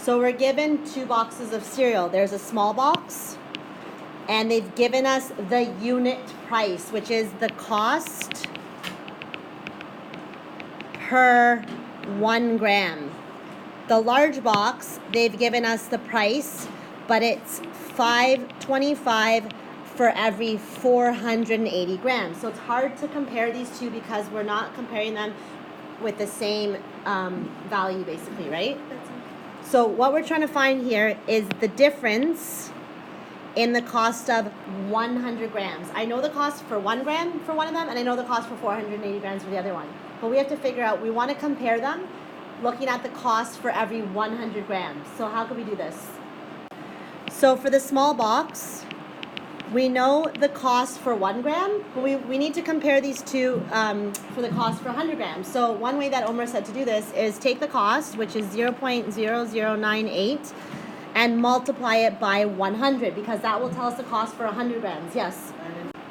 So we're given 2 boxes of cereal. There's a small box, and they've given us the unit price, which is the cost per 1 gram. The large box, they've given us the price, but it's $5.25 for every 480 grams. So it's hard to compare these two because we're not comparing them with the same value, basically, right? So what we're trying to find here is the difference in the cost of 100 grams. I know the cost for 1 gram for one of them, and I know the cost for 480 grams for the other one. But we have to figure out, we want to compare them looking at the cost for every 100 grams. So how can we do this? So for the small box, we know the cost for 1 gram, but we need to compare these two for the cost for 100 grams. So one way that Omer said to do this is take the cost, which is 0.0098, and multiply it by 100, because that will tell us the cost for 100 grams. Yes?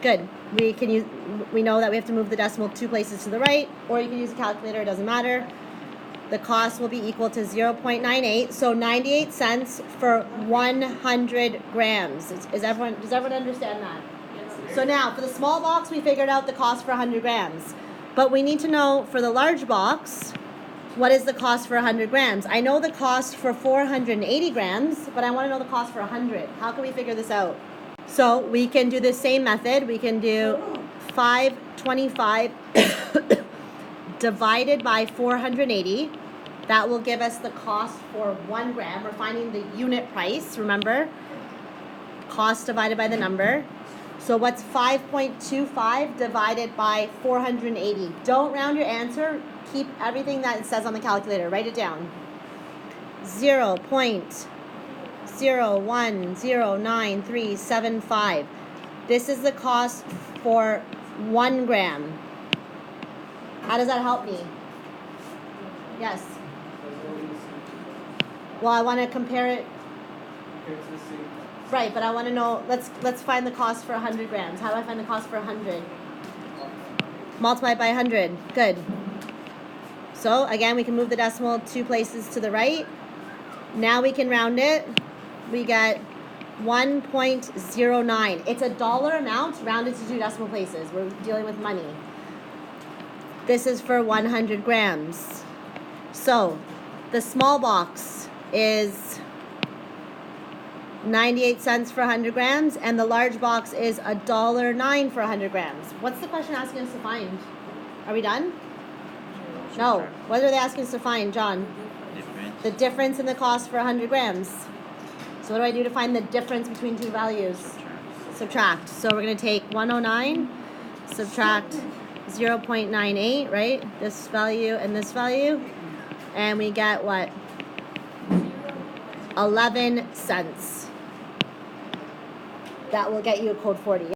Good. We know that we have to move the decimal 2 places to the right, or you can use a calculator, it doesn't matter. The cost will be equal to 0.98, so 98 cents for 100 grams. Does everyone understand that? Yes. So now, for the small box, we figured out the cost for 100 grams. But we need to know, for the large box, what is the cost for 100 grams? I know the cost for 480 grams, but I want to know the cost for 100. How can we figure this out? So we can do the same method. We can do 525 divided by 480. That will give us the cost for 1 gram. We're finding the unit price, remember? Cost divided by the number. So what's 5.25 divided by 480? Don't round your answer. Keep everything that it says on the calculator. Write it down. 0.01097375. This is the cost for 1 gram. How does that help me? Yes. Well, I want to compare it. Right, but I want to know, let's find the cost for 100 grams. How do I find the cost for 100? Multiply it by 100. Good. So, again, we can move the decimal 2 places to the right. Now we can round it. We get 1.09. It's a dollar amount rounded to 2 decimal places. We're dealing with money. This is for 100 grams. So, the small box is 98 cents for 100 grams, and the large box is $1.09 for 100 grams. What's the question asking us to find? Are we done? No. What are they asking us to find, John? The difference in the cost for 100 grams. So what do I do to find the difference between 2 values? Subtract. So we're going to take 109, subtract 0.98, right? This value and this value. And we get what? 11 cents. That will get you a code 40.